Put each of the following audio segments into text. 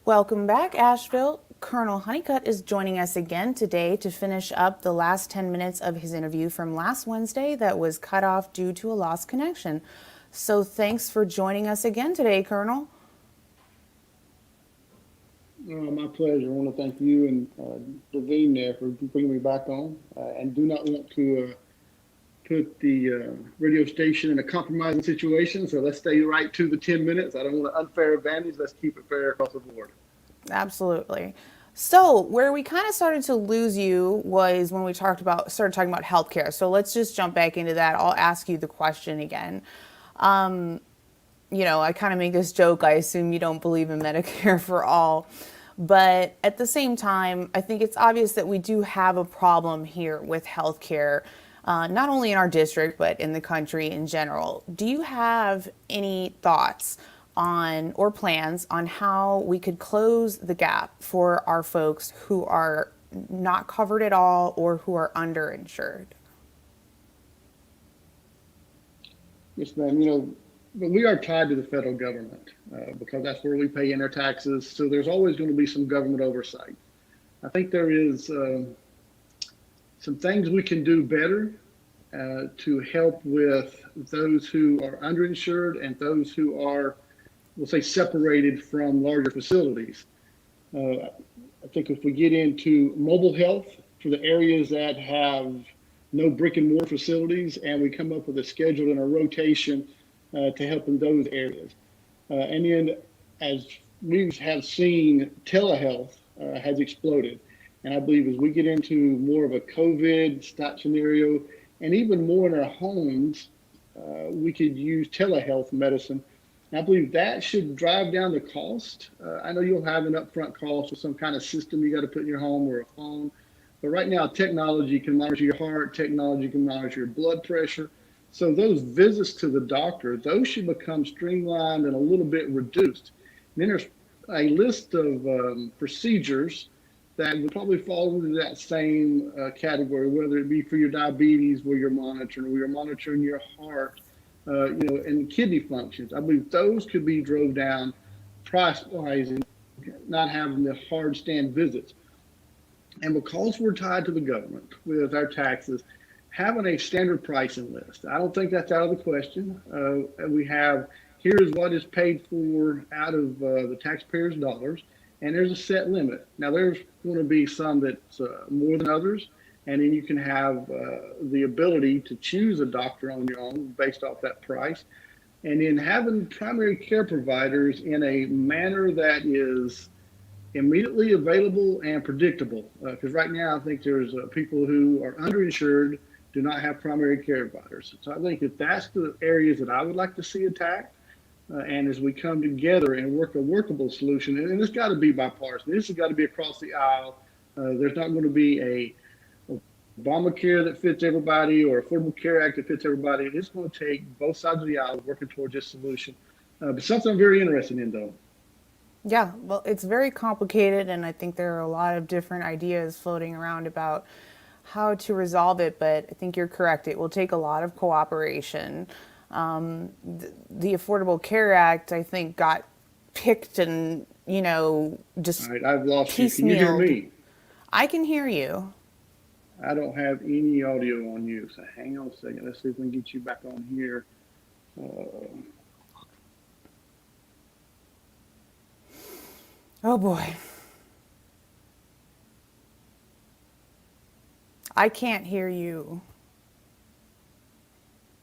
Welcome back, Asheville. Colonel Honeycutt is joining us again today to finish up the last 10 minutes of his interview from last Wednesday that was cut off due to a lost connection. So thanks for joining us again today, Colonel. My pleasure. I want to thank you and Devine there for bringing me back on, and do not want to put the radio station in a compromising situation. So let's stay right to the 10 minutes. I don't want an unfair advantage. Let's keep it fair across the board. Absolutely. So where we kind of started to lose you was when we started talking about healthcare. So let's just jump back into that. I'll ask you the question again. I kind of make this joke. I assume you don't believe in Medicare for all. But at the same time, I think it's obvious that we do have a problem here with healthcare, not only in our district, but in the country in general. Do you have any thoughts on or plans on how we could close the gap for our folks who are not covered at all or who are underinsured? Yes, ma'am. But we are tied to the federal government because that's where we pay in our taxes. So there's always going to be some government oversight. I think there is some things we can do better to help with those who are underinsured and those who are, we'll say, separated from larger facilities. I think if we get into mobile health for the areas that have no brick and mortar facilities, and we come up with a schedule and a rotation to help in those areas. And then, as we have seen, telehealth has exploded. And I believe as we get into more of a COVID type scenario, and even more in our homes, we could use telehealth medicine. And I believe that should drive down the cost. I know you'll have an upfront cost with some kind of system you got to put in your home or a phone. But right now, technology can monitor your heart, technology can monitor your blood pressure. So those visits to the doctor, those should become streamlined and a little bit reduced. And then there's a list of procedures that would probably fall into that same category, whether it be for your diabetes, where you're monitoring, or you're monitoring your heart, and kidney functions. I believe those could be drove down price-wise and not having the hard stand visits. And because we're tied to the government with our taxes, having a standard pricing list, I don't think that's out of the question. We have, here's what is paid for out of the taxpayers' dollars, and there's a set limit. Now, there's going to be some that's more than others, and then you can have the ability to choose a doctor on your own based off that price. And then having primary care providers in a manner that is immediately available and predictable. Because right now, I think there's people who are underinsured, do not have primary care providers. So I think that that's the areas that I would like to see attacked. And as we come together and work a workable solution, and it's got to be bipartisan. This has got to be across the aisle. There's not going to be a Obamacare that fits everybody or Affordable Care Act that fits everybody. It's going to take both sides of the aisle working towards this solution. But something I'm very interested in, though. Yeah, well, it's very complicated, and I think there are a lot of different ideas floating around about how to resolve it, but I think you're correct. It will take a lot of cooperation. The Affordable Care Act, I think, got picked and, just All right, I've lost you. Can you hear piecemealed. me? I can hear you. I don't have any audio on you, so hang on a second. Let's see if we can get you back on here. Oh boy. I can't hear you.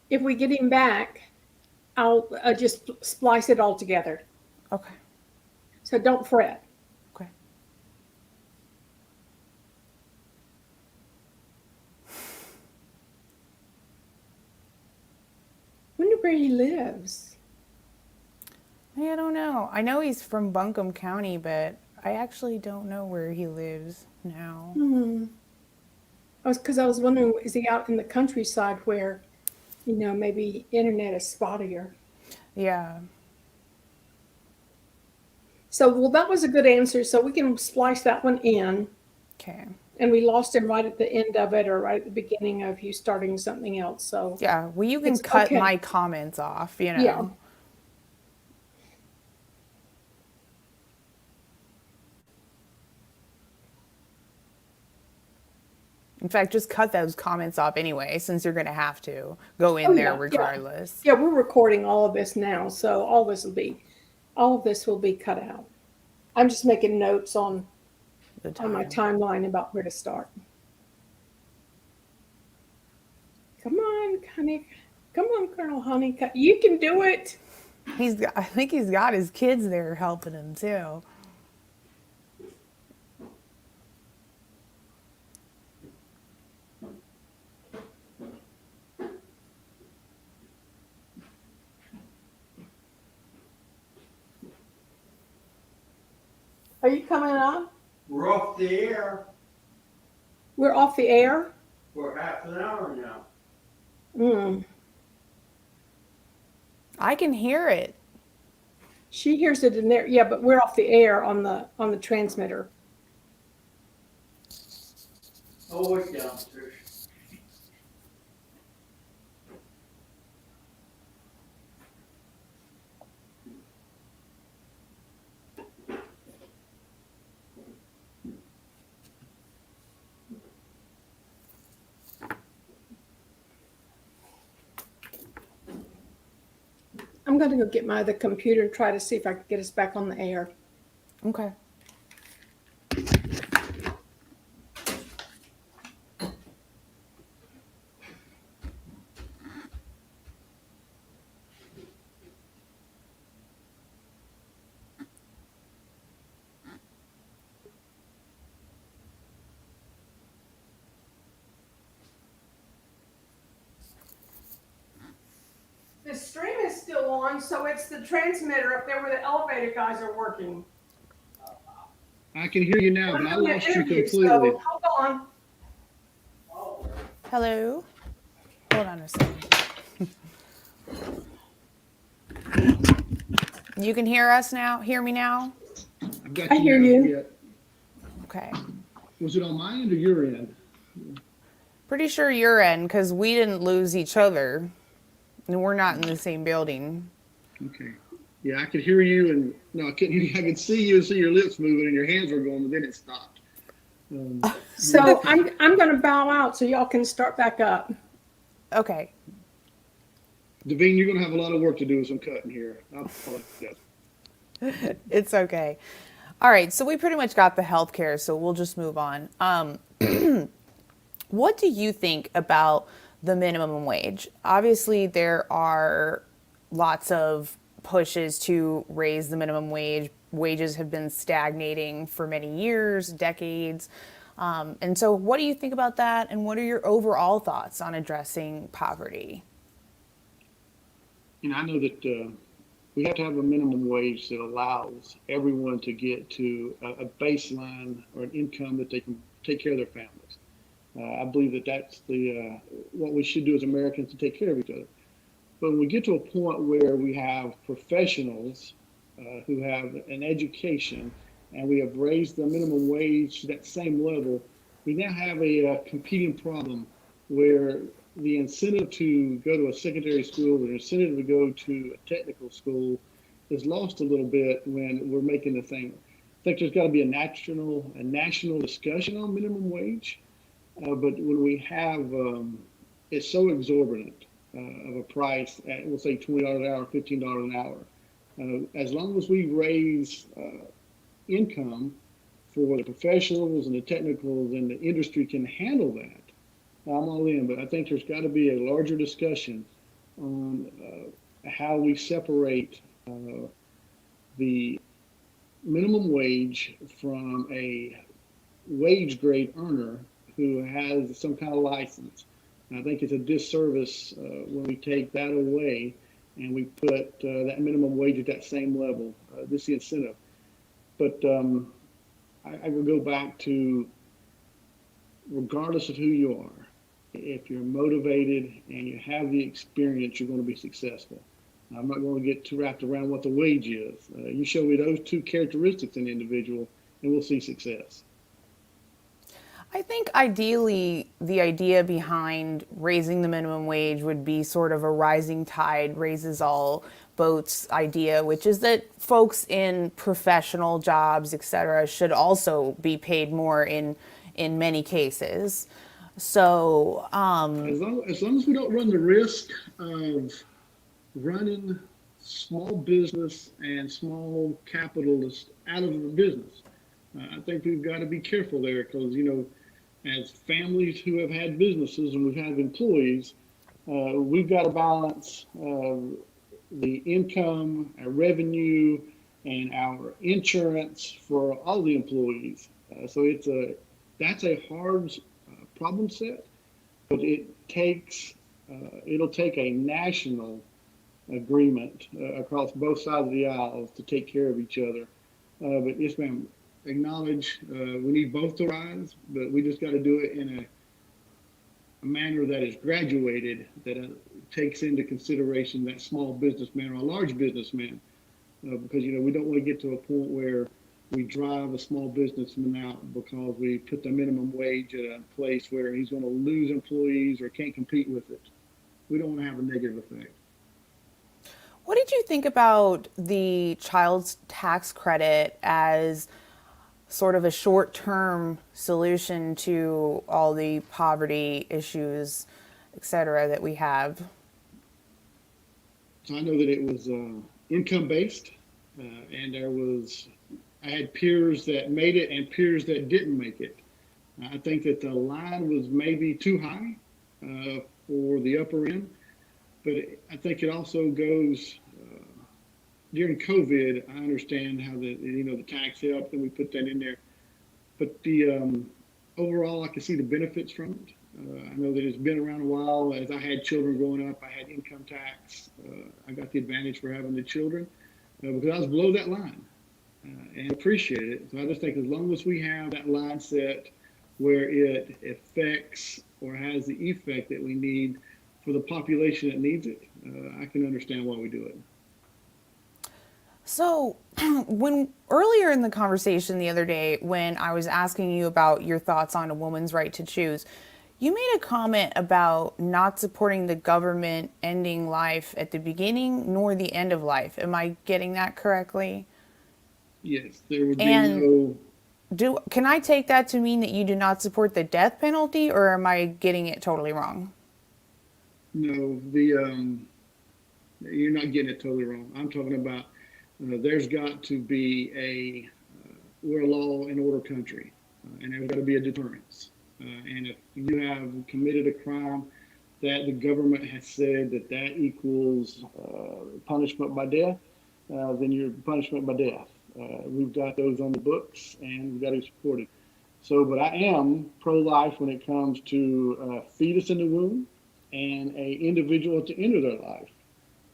If we get him back, I'll just splice it all together. Okay. So don't fret. Okay. Wonder where he lives. I don't know. I know he's from Buncombe County, but I actually don't know where he lives now. Because I was wondering, is he out in the countryside where, maybe internet is spottier? Yeah. So, well, that was a good answer. So we can splice that one in. Okay. And we lost him right at the end of it or right at the beginning of you starting something else. So Yeah. Well, you can it's cut okay. my comments off, Yeah. In fact, just cut those comments off anyway, since you're going to have to go in Oh, there yeah, yeah. regardless. Yeah, we're recording all of this now, so all of this will be cut out. I'm just making notes The on my time. timeline about where to start. Come on, honey. Come on, Colonel Honeycutt. You can do it. I think he's got his kids there helping him too. Are you coming up? We're off the air We're off the air. for half an hour now. Mm. I can hear it. She hears it in there. Yeah, but we're off the air on the transmitter. Oh, wait downstairs. I'm going to go get my other computer and try to see if I can get us back on the air. Okay. The stream is still on, so it's the transmitter up there where the elevator guys are working. I can hear you now, We're but I doing an lost you interview, completely. so hold on. Hello. Hold on a second. You can hear us now? Hear me now? I've got I hear now. you. Yeah. Okay. Was it on my end or your end? Pretty sure your end, because we didn't lose each other. And we're not in the same building. Okay. Yeah, I could hear you, and no, I couldn't hear you. I could see you and see your lips moving, and your hands were going, but then it stopped. So I'm going to bow out so y'all can start back up. Okay. Devine, you're going to have a lot of work to do with some cutting here. I apologize. It's okay. All right. So we pretty much got the healthcare, so we'll just move on. What do you think about the minimum wage? Obviously, there are lots of pushes to raise the minimum wage. Wages have been stagnating for many years, decades. And so what do you think about that? And what are your overall thoughts on addressing poverty? I know that we have to have a minimum wage that allows everyone to get to a baseline or an income that they can take care of their families. I believe that that's what we should do as Americans to take care of each other. But when we get to a point where we have professionals who have an education and we have raised the minimum wage to that same level, we now have a competing problem where the incentive to go to a secondary school, the incentive to go to a technical school is lost a little bit when we're making the thing. I think there's got to be a national discussion on minimum wage. But when we have, it's so exorbitant of a price at, we'll say $20 an hour, $15 an hour. As long as we raise income for the professionals and the technicals and the industry can handle that, I'm all in. But I think there's got to be a larger discussion on how we separate the minimum wage from a wage grade earner who has some kind of license. And I think it's a disservice when we take that away and we put that minimum wage at that same level. This is the incentive. But I will go back to, regardless of who you are, if you're motivated and you have the experience, you're going to be successful. I'm not going to get too wrapped around what the wage is. You show me those two characteristics in the individual and we'll see success. I think ideally the idea behind raising the minimum wage would be sort of a rising tide raises all boats idea, which is that folks in professional jobs, et cetera, should also be paid more in many cases. So, As long as we don't run the risk of running small business and small capitalists out of the business, I think we've got to be careful there because, as families who have had businesses and we've had employees, we've got to balance the income, our revenue, and our insurance for all the employees. That's a hard problem set, but it'll take a national agreement across both sides of the aisle to take care of each other. But yes, ma'am, acknowledge we need both to rise, but we just got to do it in a manner that is graduated, that takes into consideration that small businessman or a large businessman, because we don't want to get to a point where we drive a small businessman out because we put the minimum wage at a place where he's going to lose employees or can't compete with it. We don't want to have a negative effect. what did you think about the child's tax credit as sort of a short-term solution to all the poverty issues, et cetera, that we have? So I know that it was income based, and I had peers that made it and peers that didn't make it. I think that the line was maybe too high for the upper end, but I think it also goes during COVID. I understand how the tax helped and we put that in there, but the overall I can see the benefits from it. I know that it's been around a while. As I had children growing up, I had income tax. I got the advantage for having the children because I was below that line and appreciated it. So I just think as long as we have that line set where it affects or has the effect that we need for the population that needs it, I can understand why we do it. So, when earlier in the conversation the other day, when I was asking you about your thoughts on a woman's right to choose, you made a comment about not supporting the government ending life at the beginning nor the end of life. Am I getting that correctly? Yes, there would be And no. can I take that to mean that you do not support the death penalty, or am I getting it totally wrong? No, you're not getting it totally wrong. I'm talking about there's got to be we're a law and order country, and there's got to be a deterrence. And if you have committed a crime that the government has said that equals punishment by death, then you're punishment by death. We've got those on the books, and we've got to support it. So, but I am pro-life when it comes to a fetus in the womb and a individual to enter their life.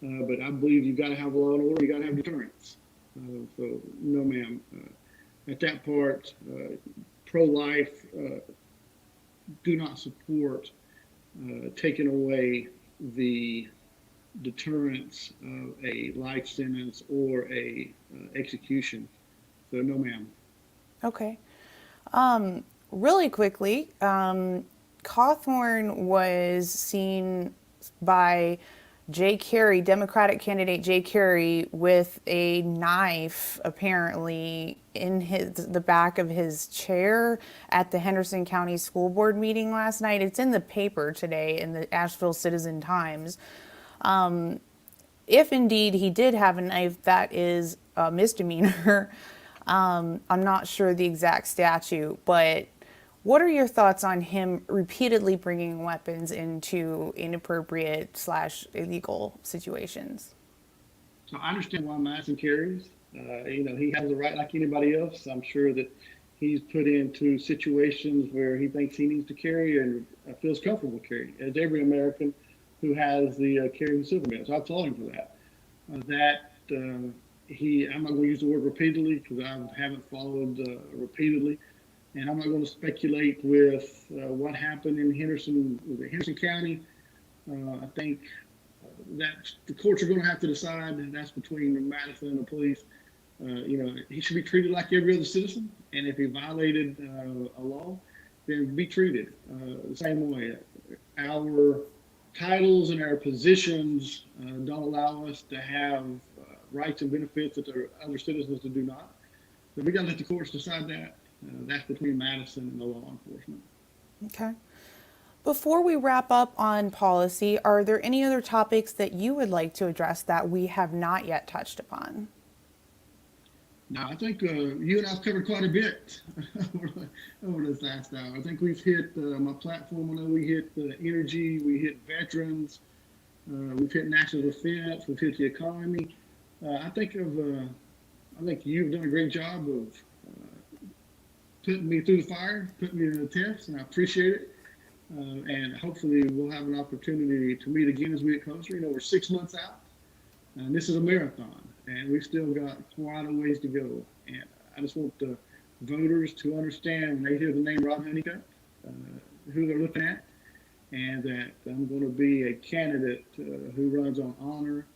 But I believe you've got to have law and order. You got to have deterrence. So, no, ma'am. At that part, pro-life do not support taking away the deterrence of a life sentence or a execution. So, no, ma'am. Okay. Really quickly, Cawthorn was seen by Jay Carey, Democratic candidate Jay Carey, with a knife apparently in the back of his chair at the Henderson County School Board meeting last night. It's in the paper today in the Asheville Citizen Times. If indeed he did have a knife, that is a misdemeanor. I'm not sure the exact statute, but what are your thoughts on him repeatedly bringing weapons into inappropriate / illegal situations? So I understand why Madison carries. He has a right like anybody else. I'm sure that he's put into situations where he thinks he needs to carry and feels comfortable carrying, as every American who has the carrying the civil So I applaud him for that. I'm not going to use the word repeatedly because I haven't followed repeatedly. And I'm not going to speculate with what happened in Henderson County. I think that the courts are going to have to decide, and that's between Madison and the police. He should be treated like every other citizen, and if he violated a law, then be treated the same way. Our titles and our positions don't allow us to have rights and benefits that there are other citizens that do not. So we got to let the courts decide that. That's between Madison and the law enforcement. Okay. Before we wrap up on policy, are there any other topics that you would like to address that we have not yet touched upon? No, I think you and I've covered quite a bit over this last hour. I think we've hit my platform. I know we hit energy, we hit veterans, we've hit national defense, we've hit the economy. I think you've done a great job of putting me through the fire, putting me to the test, and I appreciate it. And hopefully we'll have an opportunity to meet again as we get closer. You know, we're 6 months out, and this is a marathon, and we've still got quite a ways to go. And I just want the voters to understand when they hear the name Rod Honeycutt, who they're looking at, and that I'm going to be a candidate who runs on honor,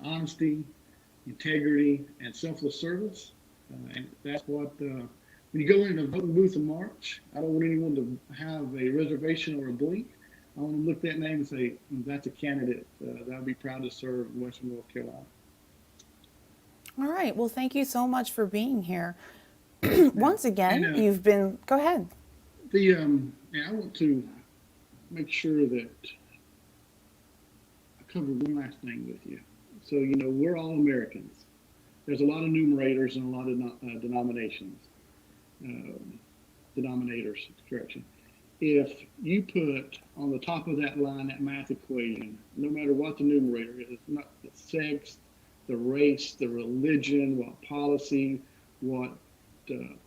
honesty, integrity, and selfless service. And that's what, when you go into the voting booth in March, I don't want anyone to have a reservation or a blink. I want to look at that name and say, that's a candidate that I'd be proud to serve in Western North Carolina. All right. Well, thank you so much for being here. Once again, you've been, go ahead. And I want to make sure that I cover one last thing with you. So, you know, we're all Americans. There's a lot of numerators and a lot of denominations. Denominators, correction. If you put on the top of that line, that math equation, no matter what the numerator is, not the sex, the race, the religion, what policy, what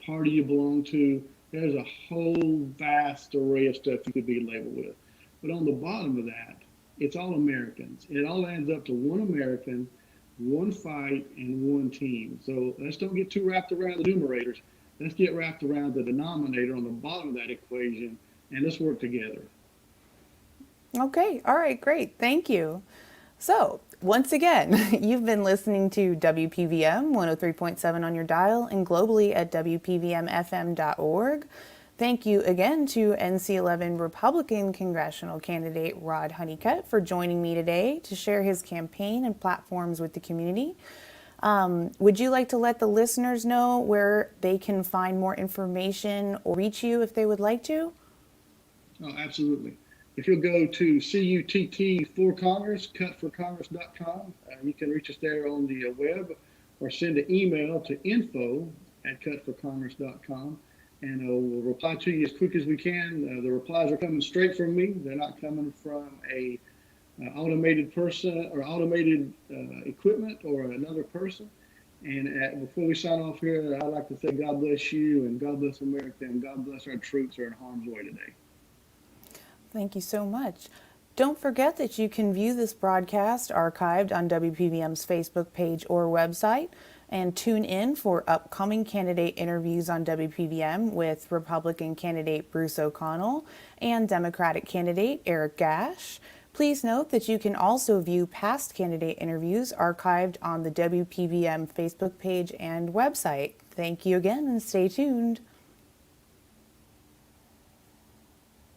party you belong to, there's a whole vast array of stuff you could be labeled with. But on the bottom of that, it's all Americans. It all adds up to one American, one fight, and one team. So let's don't get too wrapped around the numerators. Let's get wrapped around the denominator on the bottom of that equation, and let's work together. Okay. All right. Great. Thank you. So once again, you've been listening to WPVM 103.7 on your dial and globally at WPVMFM.org. Thank you again to NC11 Republican congressional candidate Rod Honeycutt for joining me today to share his campaign and platforms with the community. Would you like to let the listeners know where they can find more information or reach you if they would like to? Oh, absolutely. If you'll go to CUTT for Congress, cutforcongress.com, you can reach us there on the web or send an email to info@cutforcongress.com, and we'll reply to you as quick as we can. The replies are coming straight from me. They're not coming from a automated person or automated equipment or another person. And before we sign off here, I'd like to say God bless you and God bless America and God bless our troops who are in harm's way today. Thank you so much. Don't forget that you can view this broadcast archived on WPVM's Facebook page or website, and tune in for upcoming candidate interviews on WPVM with Republican candidate Bruce O'Connell and Democratic candidate Eric Gash. Please note that you can also view past candidate interviews archived on the WPVM Facebook page and website. Thank you again and stay tuned.